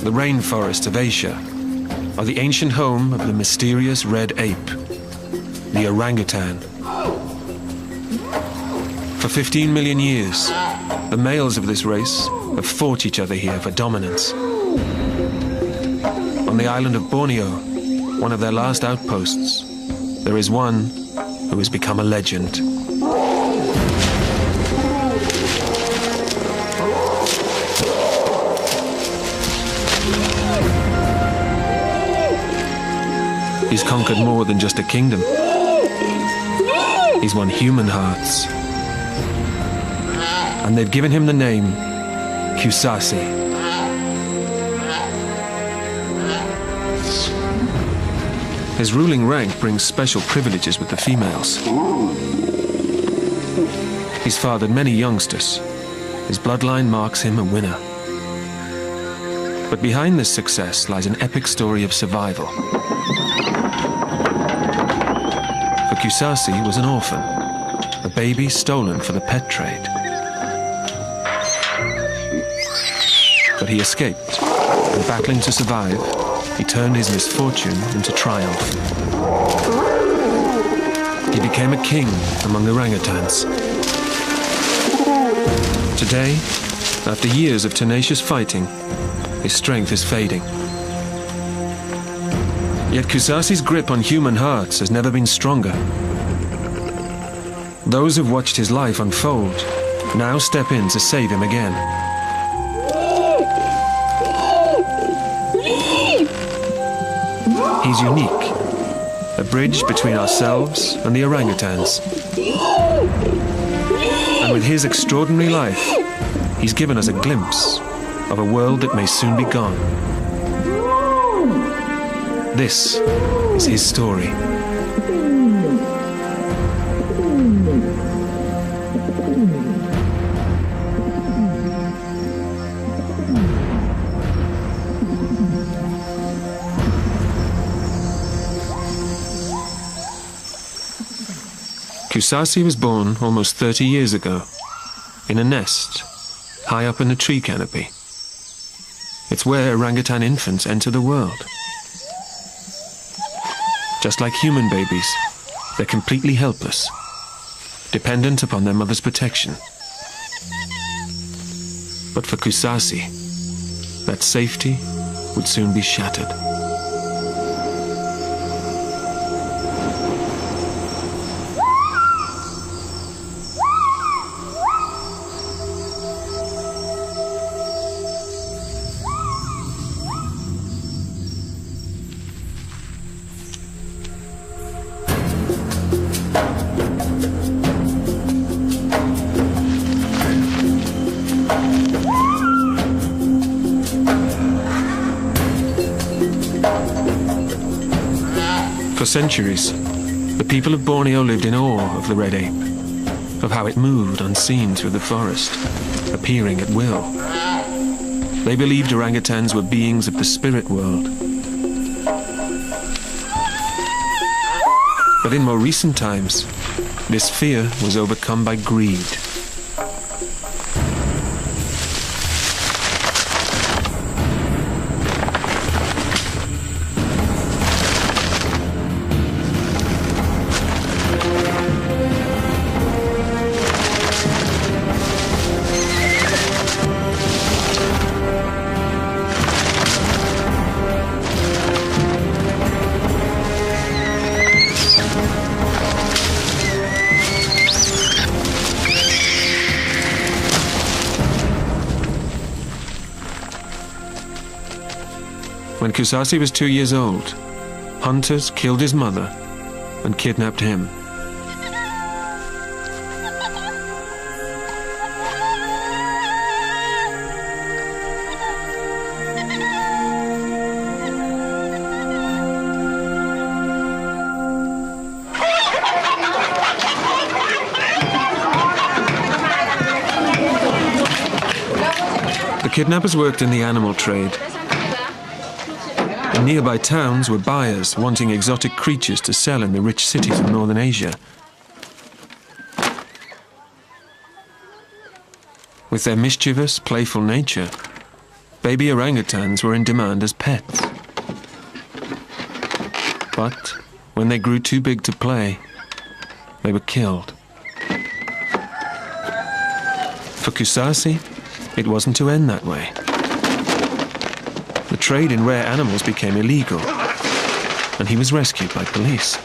The rainforests of Asia are the ancient home of the mysterious red ape, the orangutan. For 15 million years, the males of this race have fought each other here for dominance. On the island of Borneo, one of their last outposts, there is one who has become a legend. He's conquered more than just a kingdom. He's won human hearts. And they've given him the name Kusasi. His ruling rank brings special privileges with the females. He's fathered many youngsters. His bloodline marks him a winner. But behind this success lies an epic story of survival. For Kusasi was an orphan, a baby stolen for the pet trade. But he escaped, and battling to survive, he turned his misfortune into triumph. He became a king among orangutans. Today, after years of tenacious fighting, his strength is fading. Yet Kusasi's grip on human hearts has never been stronger. Those who've watched his life unfold now step in to save him again. He's unique, a bridge between ourselves and the orangutans. And with his extraordinary life, he's given us a glimpse of a world that may soon be gone. This is his story. Kusasi was born almost 30 years ago, in a nest, high up in a tree canopy. It's where orangutan infants enter the world. Just like human babies, they're completely helpless, dependent upon their mother's protection. But for Kusasi, that safety would soon be shattered. For centuries, the people of Borneo lived in awe of the red ape, of how it moved unseen through the forest, appearing at will. They believed orangutans were beings of the spirit world. But in more recent times, this fear was overcome by greed. When Kusasi was 2 years old, hunters killed his mother and kidnapped him. The kidnappers worked in the animal trade. In nearby towns were buyers wanting exotic creatures to sell in the rich cities of northern Asia. With their mischievous, playful nature, baby orangutans were in demand as pets. But when they grew too big to play, they were killed. For Kusasi, it wasn't to end that way. The trade in rare animals became illegal, and he was rescued by police.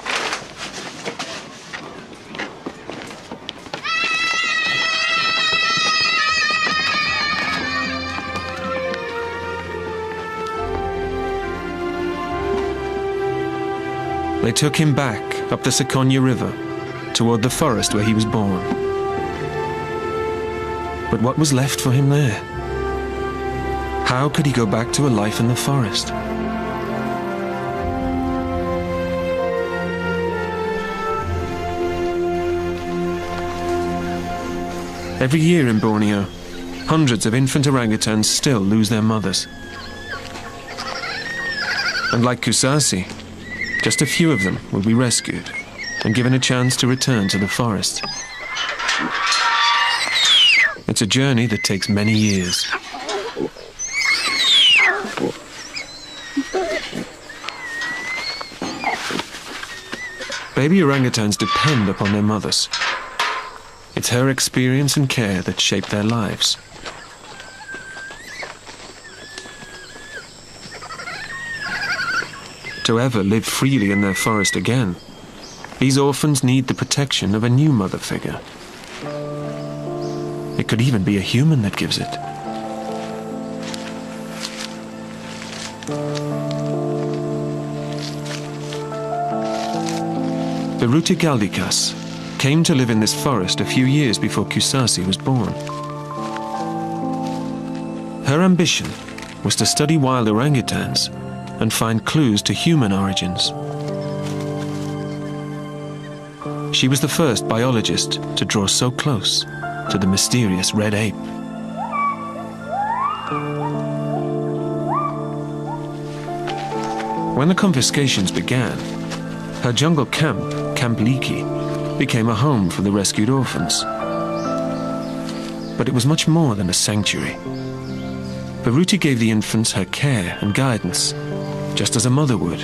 They took him back up the Sekonya River toward the forest where he was born. But what was left for him there? How could he go back to a life in the forest? Every year in Borneo, hundreds of infant orangutans still lose their mothers. And like Kusasi, just a few of them will be rescued and given a chance to return to the forest. It's a journey that takes many years. Baby orangutans depend upon their mothers. It's her experience and care that shape their lives. To ever live freely in their forest again, these orphans need the protection of a new mother figure. It could even be a human that gives it. The Rutigaldikas came to live in this forest a few years before Kusasi was born. Her ambition was to study wild orangutans and find clues to human origins. She was the first biologist to draw so close to the mysterious red ape. When the confiscations began, her jungle camp, Camp Liki, became a home for the rescued orphans. But it was much more than a sanctuary. Baruti gave the infants her care and guidance, just as a mother would.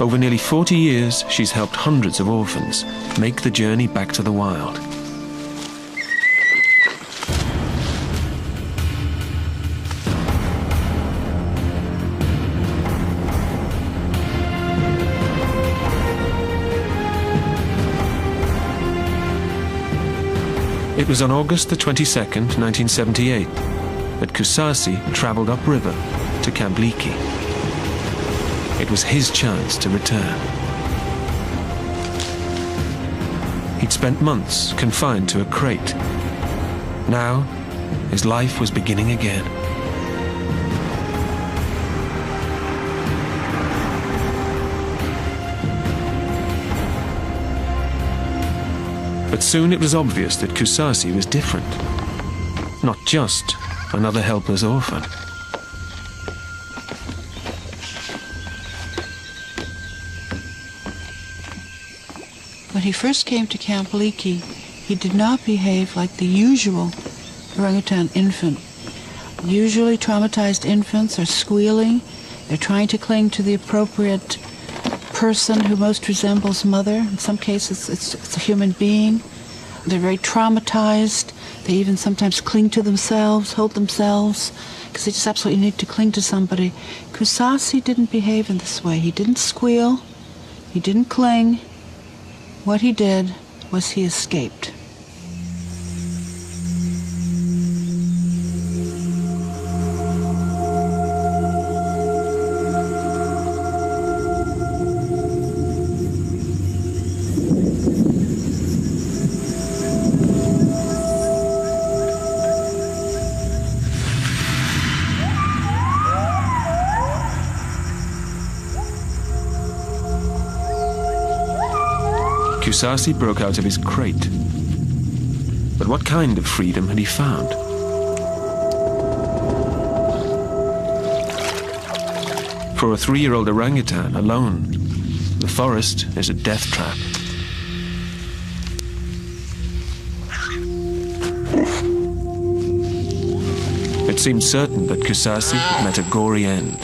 Over nearly 40 years, she's helped hundreds of orphans make the journey back to the wild. It was on August the 22nd, 1978, that Kusasi traveled upriver to Camp Liki. It was his chance to return. He'd spent months confined to a crate. Now, his life was beginning again. But soon it was obvious that Kusasi was different. Not just another helpless orphan. When he first came to Camp Liki, he did not behave like the usual orangutan infant. Usually traumatized infants are squealing. They're trying to cling to the appropriate person who most resembles mother. In some cases, it's a human being. They're very traumatized. They even sometimes cling to themselves, hold themselves, because they just absolutely need to cling to somebody. Kusasi didn't behave in this way. He didn't squeal. He didn't cling. What he did was he escaped. Kusasi broke out of his crate. But what kind of freedom had he found? For a 3-year-old orangutan alone, the forest is a death trap. It seemed certain that Kusasi had met a gory end.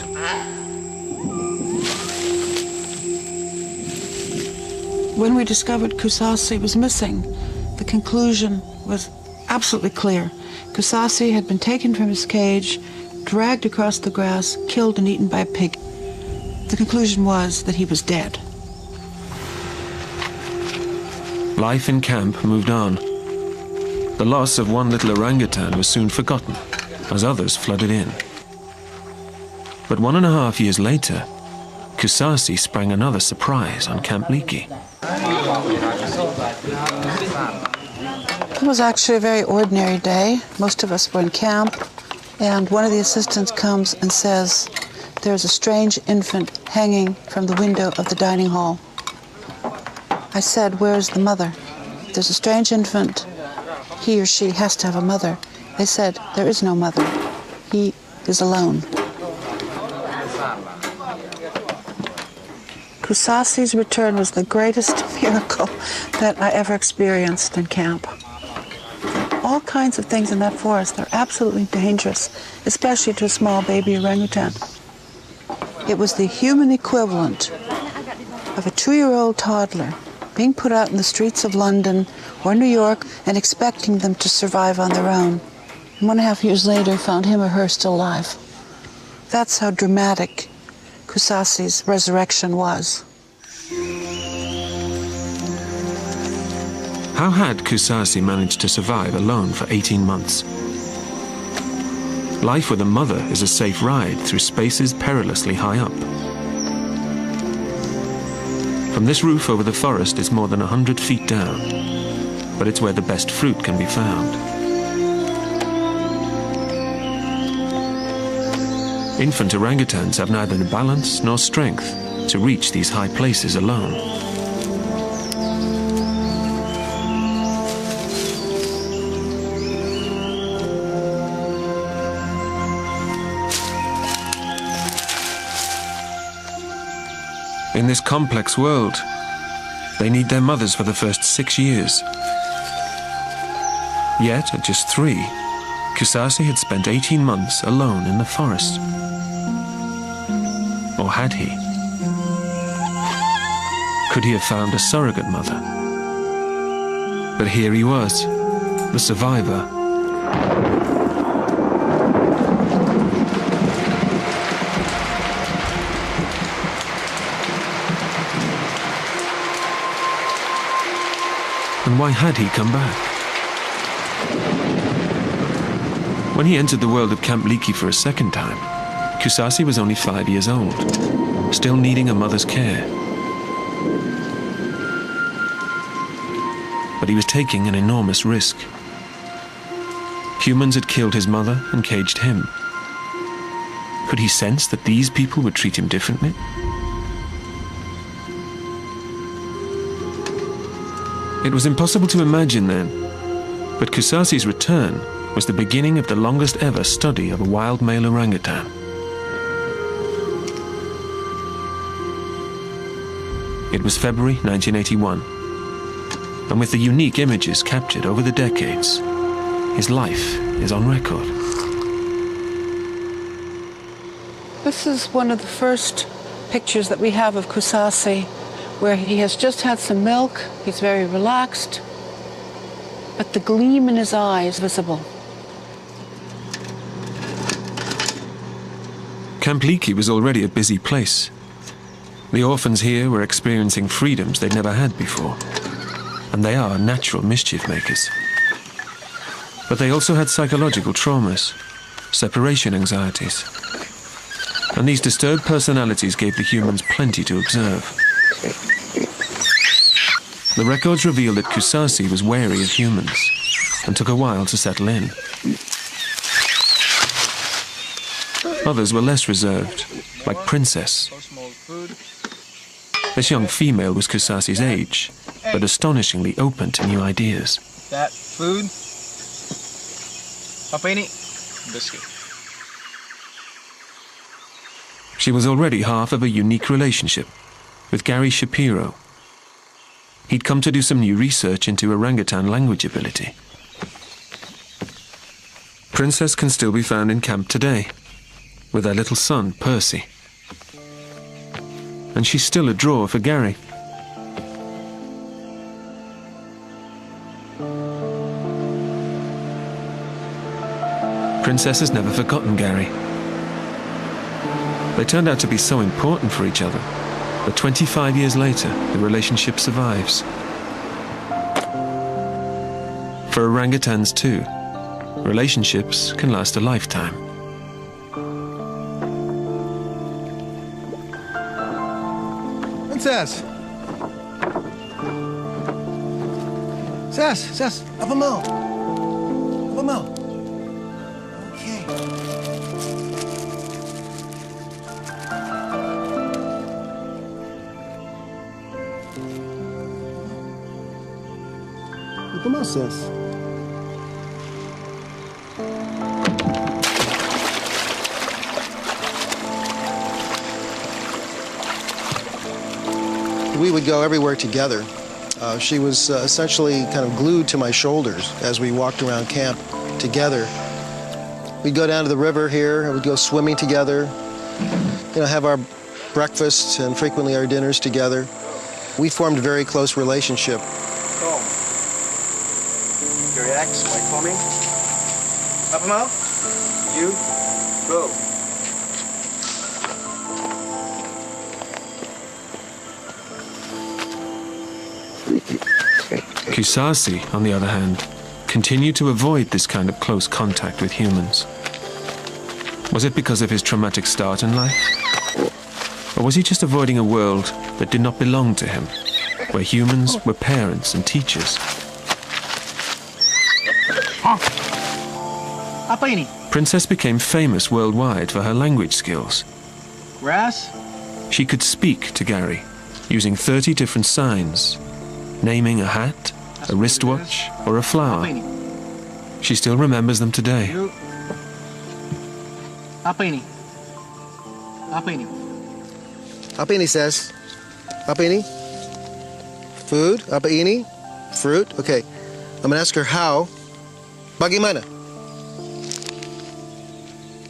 When we discovered Kusasi was missing, the conclusion was absolutely clear. Kusasi had been taken from his cage, dragged across the grass, killed and eaten by a pig. The conclusion was that he was dead. Life in camp moved on. The loss of one little orangutan was soon forgotten as others flooded in. But 1.5 years later, Kusasi sprang another surprise on Camp Leakey. It was actually a very ordinary day. Most of us were in camp, and one of the assistants comes and says, "There's a strange infant hanging from the window of the dining hall." I said, "Where's the mother?" "There's a strange infant. He or she has to have a mother." They said, "There is no mother. He is alone." Kusasi's return was the greatest miracle that I ever experienced in camp. All kinds of things in that forest are absolutely dangerous, especially to a small baby orangutan. It was the human equivalent of a 2-year-old toddler being put out in the streets of London or New York and expecting them to survive on their own. 1.5 years later, found him or her still alive. That's how dramatic Kusasi's resurrection was. How had Kusasi managed to survive alone for 18 months? Life with a mother is a safe ride through spaces perilously high up. From this roof over the forest is more than 100 feet down, but it's where the best fruit can be found. Infant orangutans have neither the balance nor strength to reach these high places alone. In this complex world, they need their mothers for the first 6 years. Yet, at just 3, Kusasi had spent 18 months alone in the forest. Or had he? Could he have found a surrogate mother? But here he was, the survivor. And why had he come back? When he entered the world of Camp Leakey for a second time, Kusasi was only 5 years old, still needing a mother's care. But he was taking an enormous risk. Humans had killed his mother and caged him. Could he sense that these people would treat him differently? It was impossible to imagine then, but Kusasi's return was the beginning of the longest ever study of a wild male orangutan. It was February 1981, and with the unique images captured over the decades, his life is on record. This is one of the first pictures that we have of Kusasi, where he has just had some milk, he's very relaxed, but the gleam in his eye is visible. Camp Leakey was already a busy place. The orphans here were experiencing freedoms they'd never had before, and they are natural mischief makers. But they also had psychological traumas, separation anxieties, and these disturbed personalities gave the humans plenty to observe. The records reveal that Kusasi was wary of humans and took a while to settle in. Others were less reserved, like Princess. This young female was Kusasi's age, but astonishingly open to new ideas. That food? Apa ini? Biscuit. She was already half of a unique relationship with Gary Shapiro. He'd come to do some new research into orangutan language ability. Princess can still be found in camp today, with their little son, Percy. And she's still a draw for Gary. Princess has never forgotten Gary. They turned out to be so important for each other that 25 years later, the relationship survives. For orangutans too, relationships can last a lifetime. Princess! Cess, up a mo. Up a mo. Okay. Up a mo, Cess. We would go everywhere together. She was essentially kind of glued to my shoulders as we walked around camp together. We'd go down to the river here, and we'd go swimming together, have our breakfasts and frequently our dinners together. We formed a very close relationship. Go. Your ex, wait for me. Up him out. You, go. Kusasi, on the other hand, continued to avoid this kind of close contact with humans. Was it because of his traumatic start in life? Or was he just avoiding a world that did not belong to him, where humans were parents and teachers? Apa ini? Princess became famous worldwide for her language skills. Grass? She could speak to Gary, using 30 different signs, naming a hat, a wristwatch, or a flower. She still remembers them today. Apa ini? Apa ini? Apa ini, Cess? Apa ini? Food? Apa ini? Fruit? Okay. I'm going to ask her how. Bagaimana?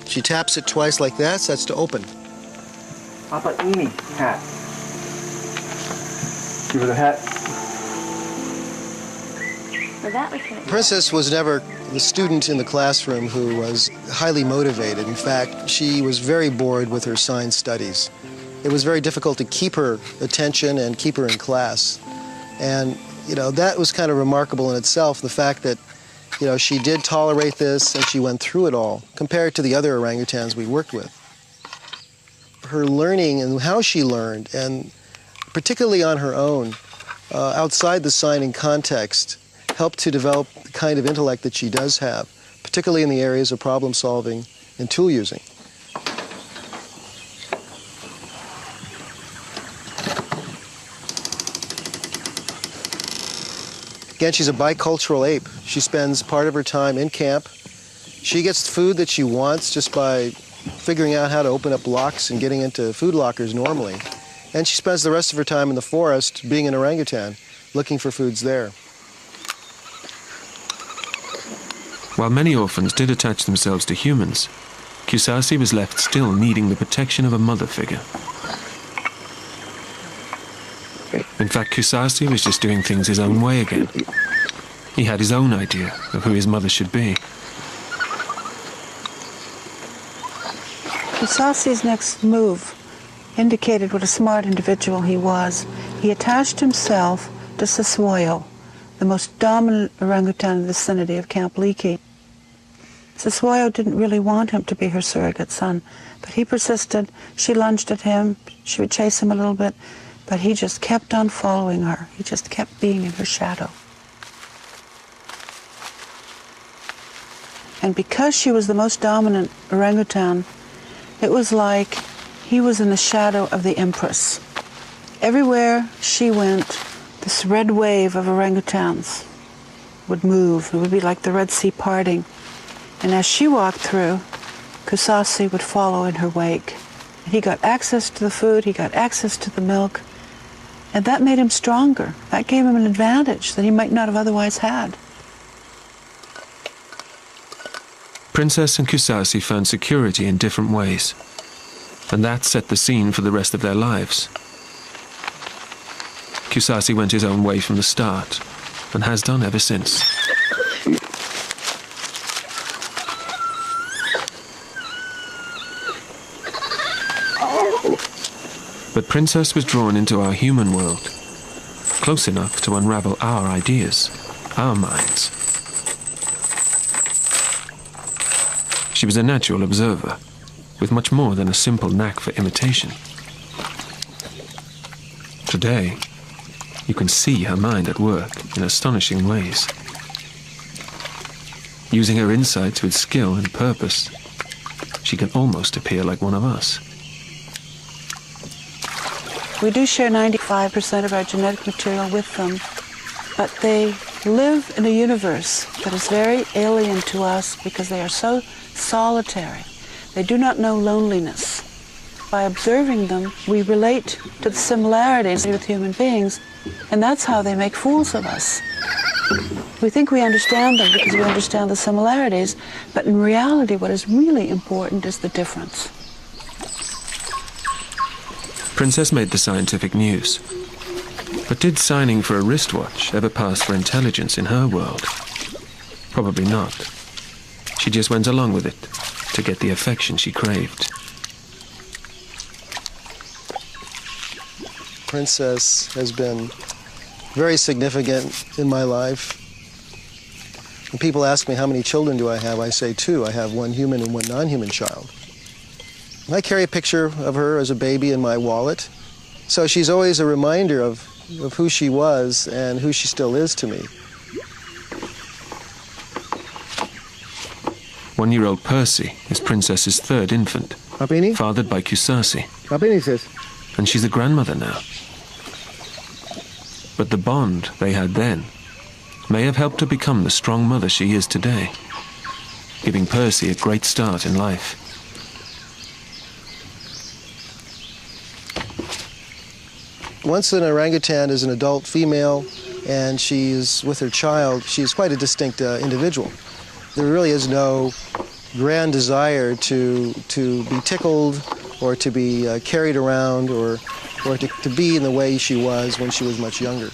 She taps it twice like that, so that's to open. Apa ini? Hat. Give her the hat. Princess was never the student in the classroom who was highly motivated. In fact, she was very bored with her science studies. It was very difficult to keep her attention and keep her in class. And, that was kind of remarkable in itself, the fact that, she did tolerate this and she went through it all, compared to the other orangutans we worked with. Her learning and how she learned, and particularly on her own, outside the signing context, helped to develop the kind of intellect that she does have, particularly in the areas of problem solving and tool using. Again, she's a bicultural ape. She spends part of her time in camp. She gets food that she wants just by figuring out how to open up locks and getting into food lockers normally. And she spends the rest of her time in the forest being an orangutan, looking for foods there. While many orphans did attach themselves to humans, Kusasi was left still needing the protection of a mother figure. In fact, Kusasi was just doing things his own way again. He had his own idea of who his mother should be. Kusasi's next move indicated what a smart individual he was. He attached himself to Siswayo, the most dominant orangutan in the vicinity of Camp Leakey. Siswayo didn't really want him to be her surrogate son, but he persisted. She lunged at him. She would chase him a little bit, but he just kept on following her. He just kept being in her shadow. And because she was the most dominant orangutan, it was like he was in the shadow of the Empress. Everywhere she went, this red wave of orangutans would move. It would be like the Red Sea parting. And as she walked through, Kusasi would follow in her wake. And he got access to the food, he got access to the milk, and that made him stronger. That gave him an advantage that he might not have otherwise had. Princess and Kusasi found security in different ways, and that set the scene for the rest of their lives. Kusasi went his own way from the start, and has done ever since. But Princess was drawn into our human world, close enough to unravel our ideas, our minds. She was a natural observer, with much more than a simple knack for imitation. Today, you can see her mind at work in astonishing ways. Using her insights with skill and purpose, she can almost appear like one of us. We do share 95% of our genetic material with them, but they live in a universe that is very alien to us because they are so solitary. They do not know loneliness. By observing them, we relate to the similarities with human beings, and that's how they make fools of us. We think we understand them because we understand the similarities, but in reality what is really important is the difference. Princess made the scientific news. But did signing for a wristwatch ever pass for intelligence in her world? Probably not. She just went along with it to get the affection she craved. Princess has been very significant in my life. When people ask me how many children do I have, I say 2. I have 1 human and 1 non-human child. I carry a picture of her as a baby in my wallet, so she's always a reminder of who she was and who she still is to me. 1-year-old Percy is Princess's 3rd infant, fathered by Kusasi. And she's a grandmother now. But the bond they had then may have helped her become the strong mother she is today, giving Percy a great start in life. Once an orangutan is an adult female and she's with her child, she's quite a distinct individual. There really is no grand desire to be tickled or to be carried around or to be in the way she was when she was much younger.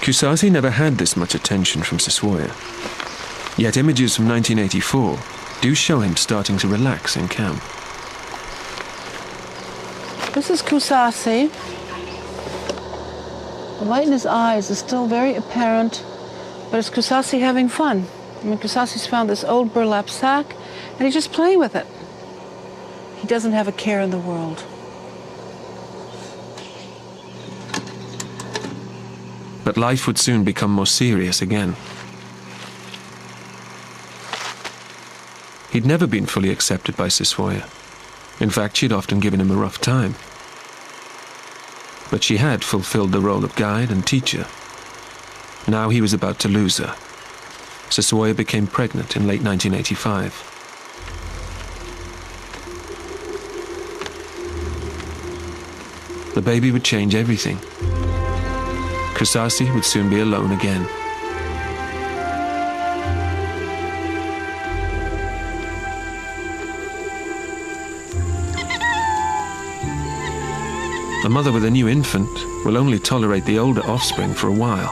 Kusasi never had this much attention from Siswoya. Yet images from 1984 do show him starting to relax in camp. This is Kusasi. The light in his eyes is still very apparent, but it's Kusasi having fun. I mean, Kusasi's found this old burlap sack, and he's just playing with it. He doesn't have a care in the world. But life would soon become more serious again. He'd never been fully accepted by Siswoya. In fact, she'd often given him a rough time. But she had fulfilled the role of guide and teacher. Now he was about to lose her. Siswoya became pregnant in late 1985. The baby would change everything. Kusasi would soon be alone again. A mother with a new infant will only tolerate the older offspring for a while.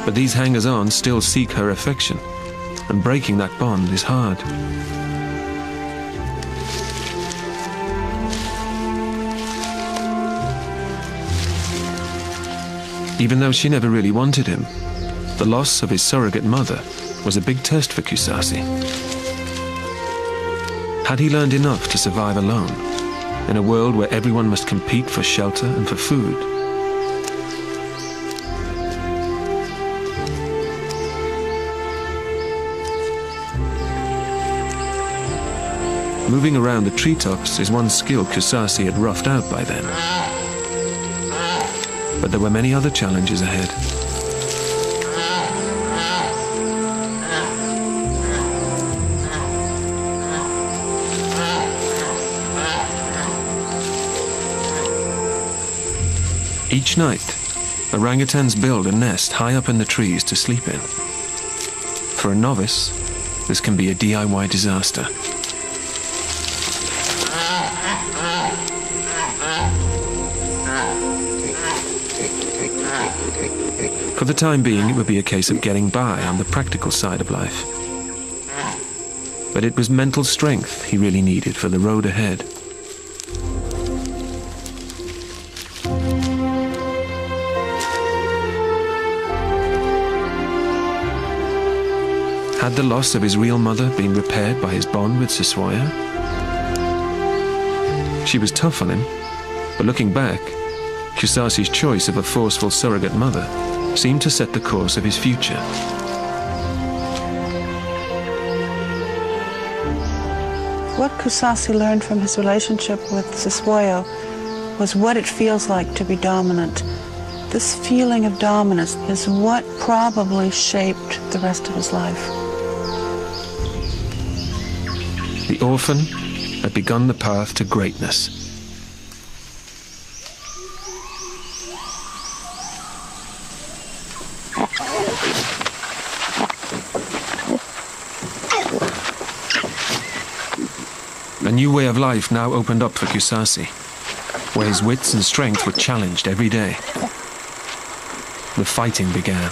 But these hangers-on still seek her affection, and breaking that bond is hard. Even though she never really wanted him, the loss of his surrogate mother was a big test for Kusasi. Had he learned enough to survive alone, in a world where everyone must compete for shelter and for food? Moving around the treetops is one skill Kusasi had roughed out by then. But there were many other challenges ahead. Each night, orangutans build a nest high up in the trees to sleep in. For a novice, this can be a DIY disaster. For the time being, it would be a case of getting by on the practical side of life. But it was mental strength he really needed for the road ahead. Had the loss of his real mother been repaired by his bond with Siswaya? She was tough on him, but looking back, Kusasi's choice of a forceful surrogate mother seemed to set the course of his future. What Kusasi learned from his relationship with Siswaya was what it feels like to be dominant. This feeling of dominance is what probably shaped the rest of his life. The orphan had begun the path to greatness. A new way of life now opened up for Kusasi, where his wits and strength were challenged every day. The fighting began.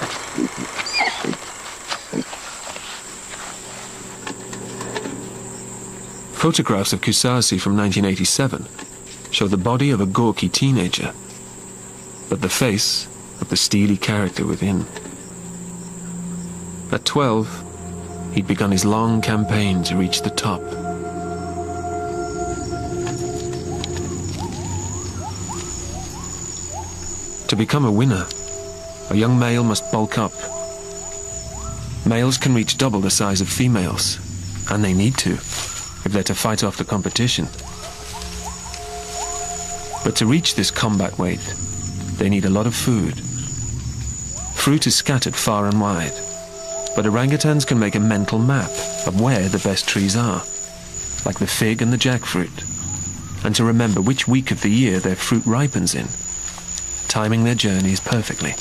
Photographs of Kusasi from 1987 show the body of a gawky teenager, but the face of the steely character within. At 12, he'd begun his long campaign to reach the top. To become a winner, a young male must bulk up. Males can reach double the size of females, and they need to, if they're to fight off the competition. But to reach this combat weight, they need a lot of food. Fruit is scattered far and wide, but orangutans can make a mental map of where the best trees are, like the fig and the jackfruit, and to remember which week of the year their fruit ripens in, timing their journeys perfectly.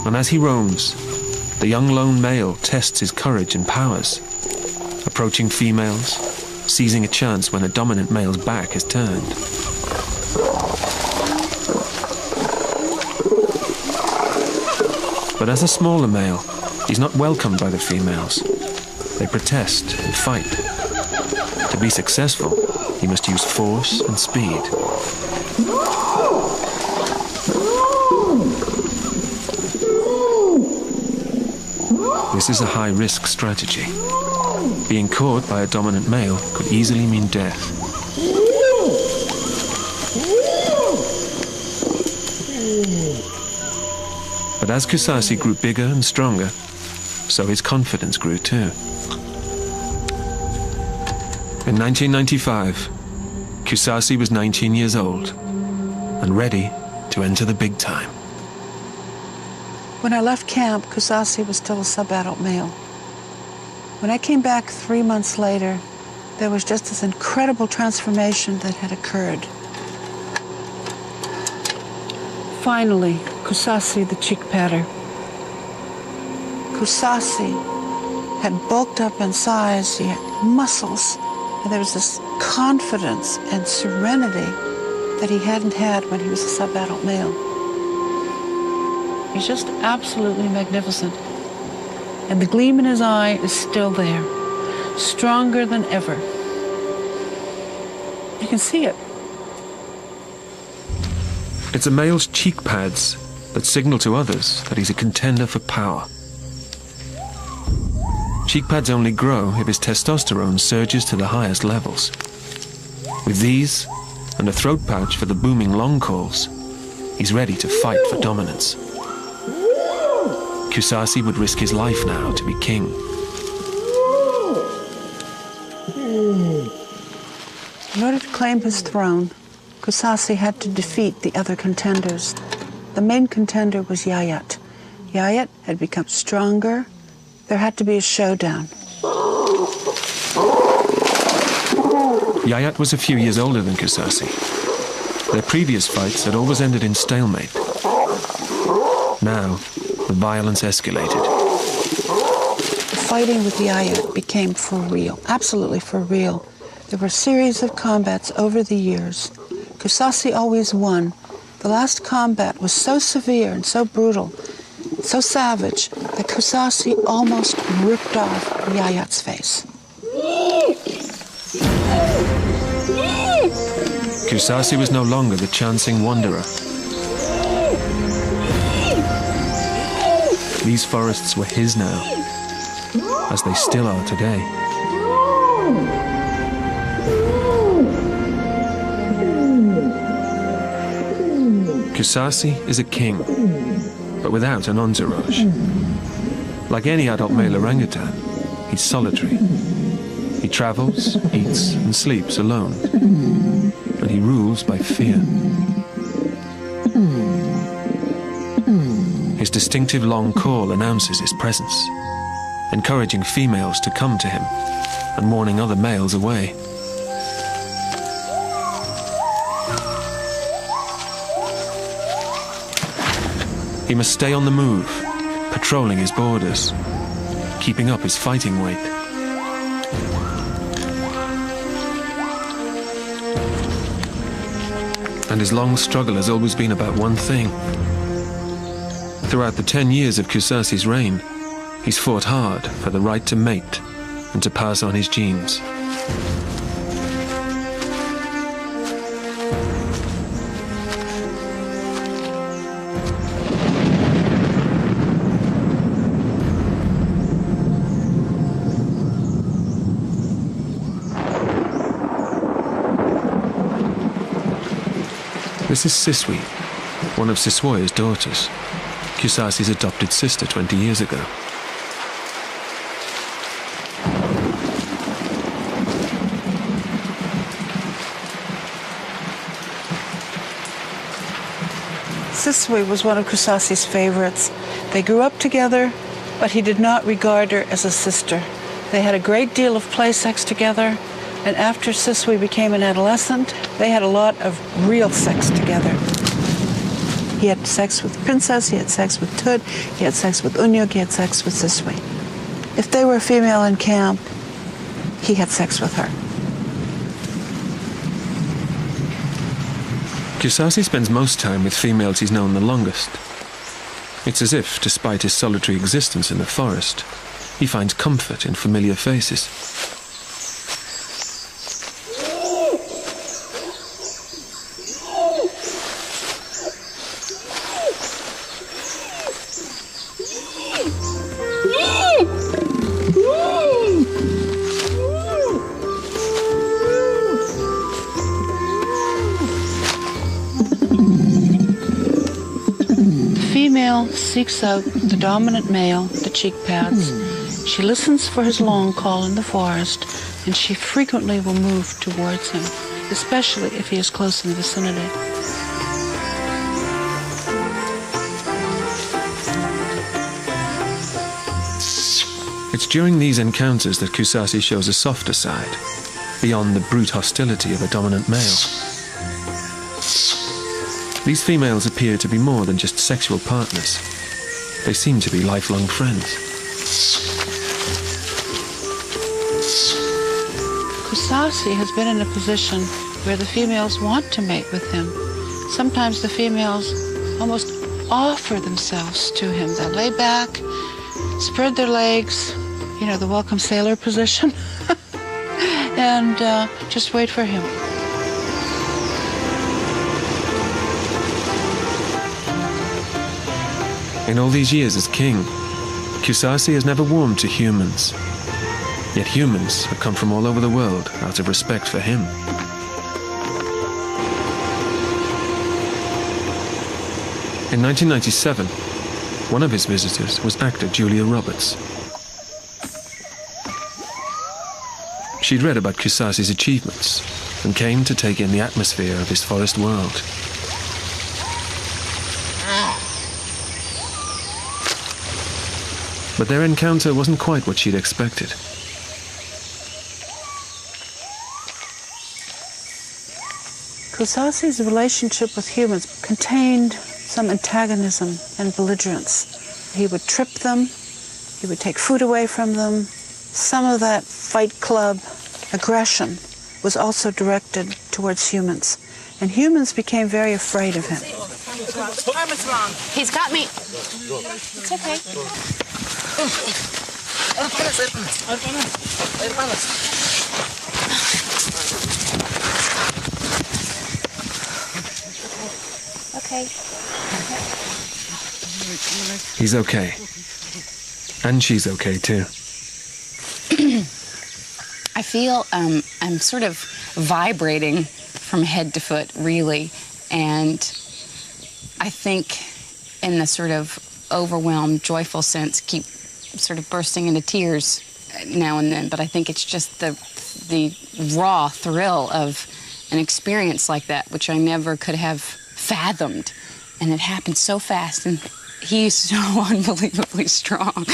And as he roams, the young lone male tests his courage and powers, approaching females, seizing a chance when a dominant male's back is turned. But as a smaller male, he's not welcomed by the females. They protest and fight. To be successful, he must use force and speed. This is a high-risk strategy. Being caught by a dominant male could easily mean death. But as Kusasi grew bigger and stronger, so his confidence grew too. In 1995, Kusasi was 19 years old and ready to enter the big time. When I left camp, Kusasi was still a sub-adult male. When I came back 3 months later, there was just this incredible transformation that had occurred. Finally, Kusasi the cheek patter. Kusasi had bulked up in size, he had muscles, and there was this confidence and serenity that he hadn't had when he was a sub-adult male. He's just absolutely magnificent. And the gleam in his eye is still there, stronger than ever. You can see it. It's a male's cheek pads that signal to others that he's a contender for power. Cheek pads only grow if his testosterone surges to the highest levels. With these, and a throat pouch for the booming long calls, he's ready to fight for dominance. Kusasi would risk his life now to be king. In order to claim his throne, Kusasi had to defeat the other contenders. The main contender was Yayat. Yayat had become stronger. There had to be a showdown. Yayat was a few years older than Kusasi. Their previous fights had always ended in stalemate. Now, the violence escalated. The fighting with the Yayat became for real, absolutely for real. There were a series of combats over the years. Kusasi always won. The last combat was so severe and so brutal, so savage, that Kusasi almost ripped off Yayat's face. Kusasi was no longer the chancing wanderer. These forests were his now, as they still are today. Kusasi is a king, but without an entourage. Like any adult male orangutan, he's solitary. He travels, eats, and sleeps alone, and he rules by fear. His distinctive long call announces his presence, encouraging females to come to him and warning other males away. He must stay on the move, patrolling his borders, keeping up his fighting weight. And his long struggle has always been about one thing. Throughout the 10 years of Kusasi's reign, he's fought hard for the right to mate and to pass on his genes. This is Siswi, one of Siswoya's daughters, Kusasi's adopted sister 20 years ago. Siswi was one of Kusasi's favorites. They grew up together, but he did not regard her as a sister. They had a great deal of play sex together, and after Siswi became an adolescent, they had a lot of real sex together. He had sex with Princess, he had sex with Tud, he had sex with Unyuk, he had sex with Siswi. If they were a female in camp, he had sex with her. Kusasi spends most time with females he's known the longest. It's as if, despite his solitary existence in the forest, he finds comfort in familiar faces. Seeks out the dominant male, the cheek pads. She listens for his long call in the forest, and she frequently will move towards him, especially if he is close in the vicinity. It's during these encounters that Kusasi shows a softer side, beyond the brute hostility of a dominant male. These females appear to be more than just sexual partners. They seem to be lifelong friends. Kusasi has been in a position where the females want to mate with him. Sometimes the females almost offer themselves to him. They'll lay back, spread their legs, you know, the welcome sailor position, and just wait for him. In all these years as king, Kusasi has never warmed to humans. Yet humans have come from all over the world out of respect for him. In 1997, one of his visitors was actor Julia Roberts. She'd read about Kusasi's achievements and came to take in the atmosphere of his forest world. But their encounter wasn't quite what she'd expected. Kusasi's relationship with humans contained some antagonism and belligerence. He would trip them. He would take food away from them. Some of that fight club aggression was also directed towards humans. And humans became very afraid of him. He's got me. It's okay. Okay. He's okay. And she's okay too. I feel I'm sort of vibrating from head to foot, really. And I think in the sort of overwhelmed, joyful sense, keep sort of bursting into tears now and then. But I think it's just the raw thrill of an experience like that, which I never could have fathomed. And it happened so fast, and he's so unbelievably strong.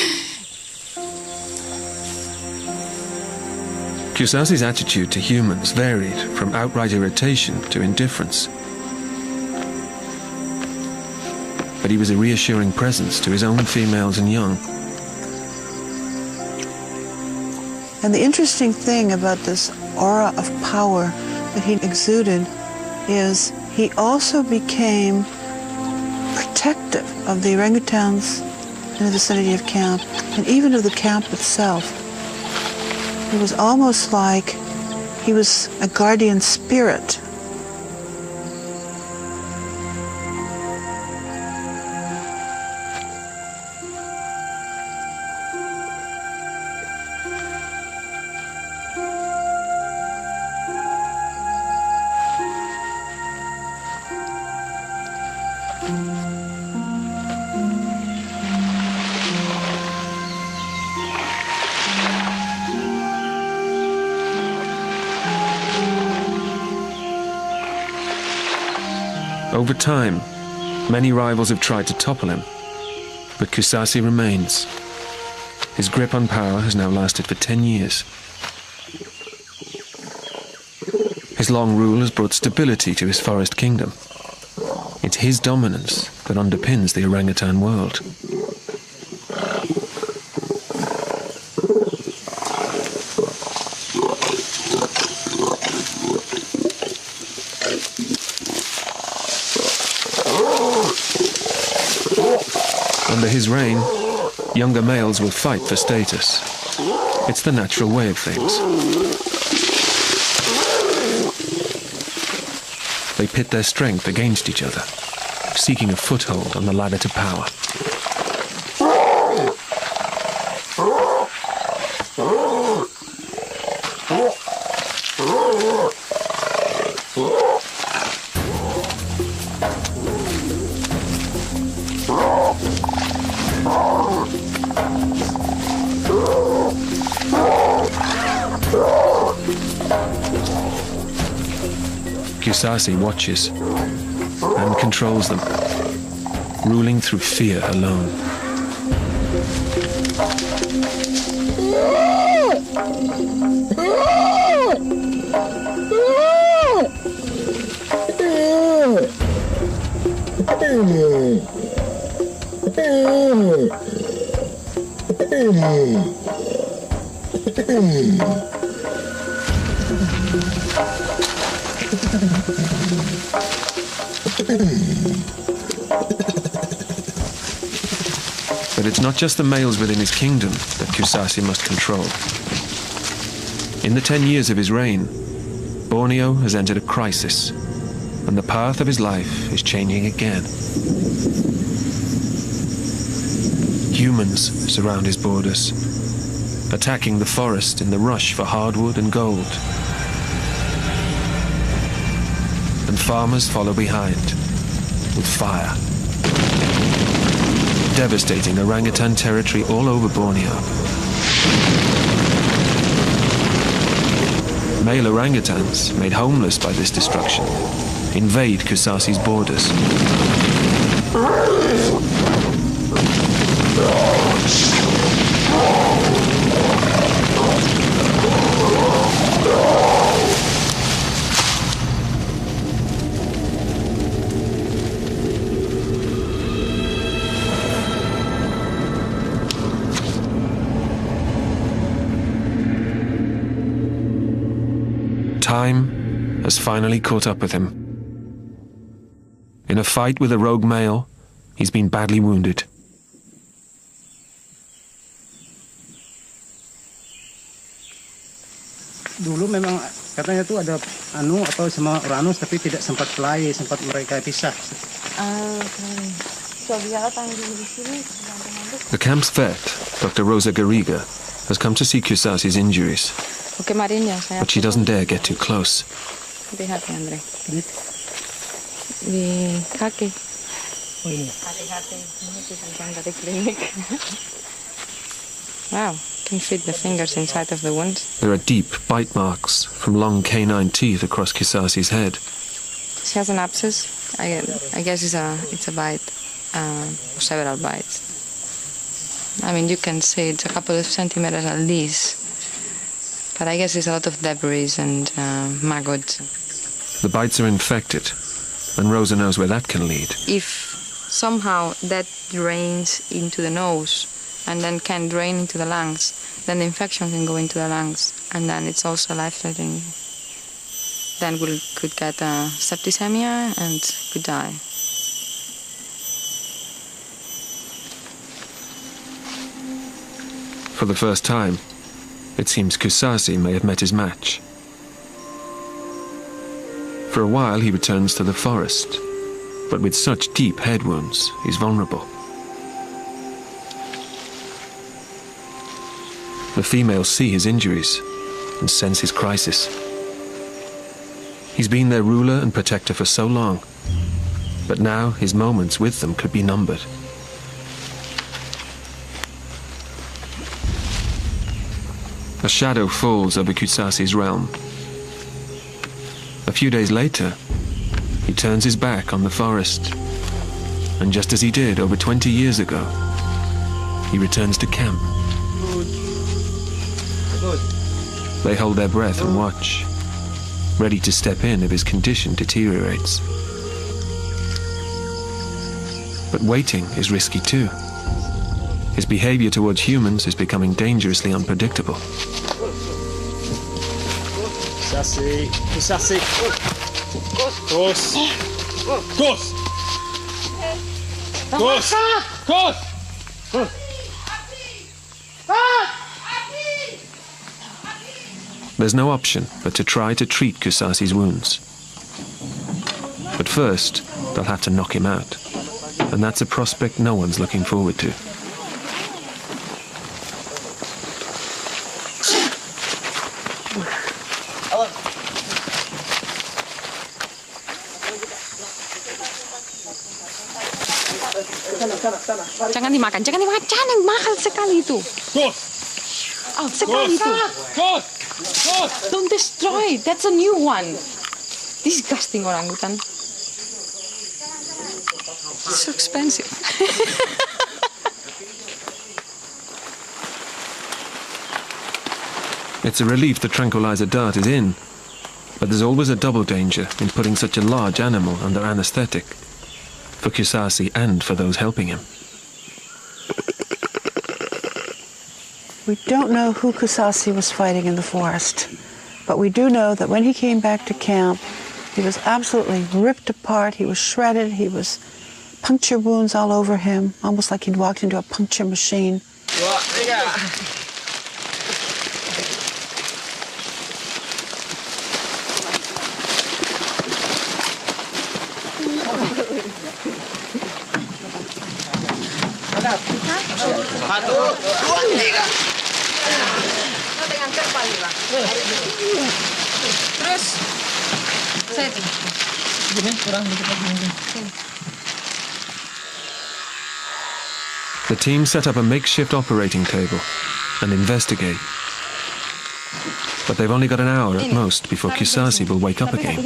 Kusasi's attitude to humans varied from outright irritation to indifference. But he was a reassuring presence to his own females and young. And the interesting thing about this aura of power that he exuded is he also became protective of the orangutans in the vicinity of camp, and even of the camp itself. It was almost like he was a guardian spirit. Over time, many rivals have tried to topple him, but Kusasi remains. His grip on power has now lasted for 10 years. His long rule has brought stability to his forest kingdom. It's his dominance that underpins the orangutan world. Under his reign, younger males will fight for status. It's the natural way of things. They pit their strength against each other, seeking a foothold on the ladder to power. Kusasi watches and controls them, ruling through fear alone. But it's not just the males within his kingdom that Kusasi must control. In the 10 years of his reign, Borneo has entered a crisis, and the path of his life is changing again. Humans surround his borders, attacking the forest in the rush for hardwood and gold. And farmers follow behind with fire, devastating orangutan territory all over Borneo. Male orangutans, made homeless by this destruction, invade Kusasi's borders. Time has finally caught up with him. In a fight with a rogue male, he's been badly wounded. Dulu memang katanya tuh ada atau sama Uranus, tapi tidak sempat fly, sempat mereka pisah. The camp's vet, Dr. Rosa Garriga, has come to see Kusasi's injuries, but she doesn't dare get too close. Hati-hati, Andre. Di kaki. Oh, ini. Hati-hati, ini bukan dari klinik. Wow, can fit the fingers inside of the wound. There are deep bite marks from long canine teeth across Kusasi's head. She has an abscess. I guess it's a bite, or several bites. I mean, you can see it's a couple of centimeters at least. But I guess it's a lot of debris and maggots. The bites are infected, and Rosa knows where that can lead. If somehow that drains into the nose and then can drain into the lungs, then the infection can go into the lungs, and then it's also life-threatening. Then we could get septicemia and could die. For the first time, it seems Kusasi may have met his match. For a while he returns to the forest, but with such deep head wounds, he's vulnerable. The females see his injuries and sense his crisis. He's been their ruler and protector for so long, but now his moments with them could be numbered. A shadow falls over Kusasi's realm. A few days later, he turns his back on the forest, and just as he did over 20 years ago, he returns to camp. They hold their breath and watch, ready to step in if his condition deteriorates. But waiting is risky too. His behavior towards humans is becoming dangerously unpredictable. Kusasi, Kusasi. Kus. Kus. Kus. Kus. There's no option but to try to treat Kusasi's wounds. But first, they'll have to knock him out, and that's a prospect no one's looking forward to. Jangan dimakan, jangan mahal sekali itu. Oh, sekali itu. Don't destroy, that's a new one. Disgusting orangutan. It's so expensive. It's a relief the tranquilizer dart is in, but there's always a double danger in putting such a large animal under anesthetic, for Kusasi and for those helping him. We don't know who Kusasi was fighting in the forest, but we do know that when he came back to camp, he was absolutely ripped apart, he was shredded, he was puncture wounds all over him, almost like he'd walked into a puncture machine. The team set up a makeshift operating table and investigate. But they've only got an hour at most before Kusasi will wake up again.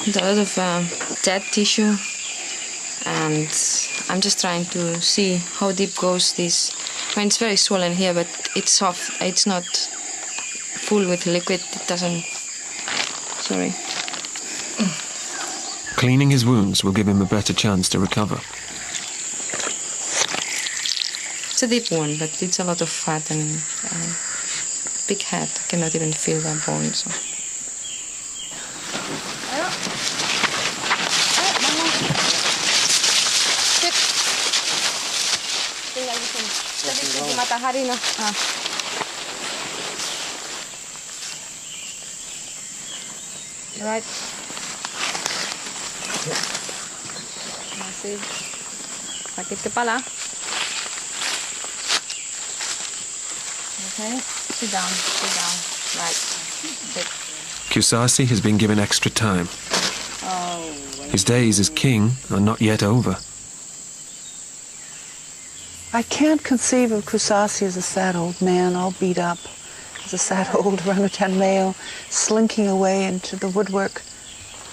There's a lot of dead tissue, and I'm just trying to see how deep goes this. I mean, it's very swollen here, but it's soft. It's not full with liquid. It doesn't. Sorry. Cleaning his wounds will give him a better chance to recover. It's a deep one, but it's a lot of fat and big head. Cannot even feel the bones. Matahari na. Right. Masih sakit kepala. Okay, sit down. Right. Sit. Kusasi has been given extra time. His days as king are not yet over. I can't conceive of Kusasi as a sad old man, all beat up, as a sad old orangutan male slinking away into the woodwork.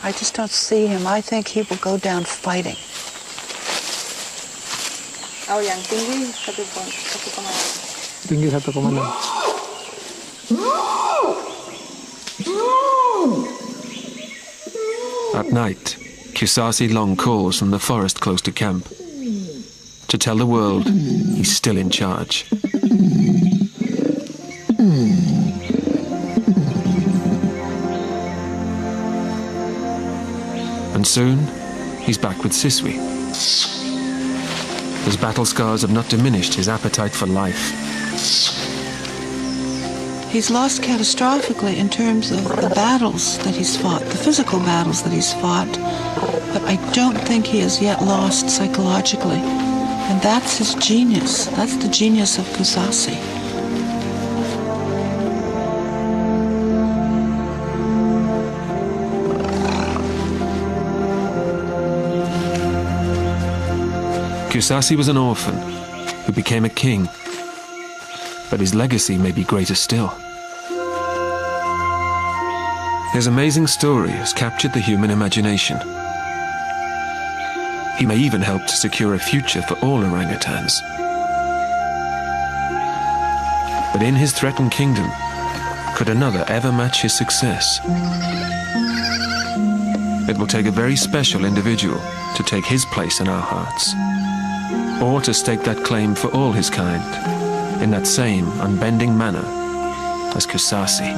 I just don't see him. I think he will go down fighting. Oh, yang tinggi 1,6. Tinggi 1,6. At night, Kusasi long calls from the forest close to camp to tell the world he's still in charge. And soon, he's back with Siswi. His battle scars have not diminished his appetite for life. He's lost catastrophically in terms of the battles that he's fought, the physical battles that he's fought, but I don't think he has yet lost psychologically. And that's his genius. That's the genius of Kusasi. Kusasi was an orphan who became a king, but his legacy may be greater still. His amazing story has captured the human imagination. He may even help to secure a future for all orangutans. But in his threatened kingdom, could another ever match his success? It will take a very special individual to take his place in our hearts, or to stake that claim for all his kind in that same unbending manner as Kusasi.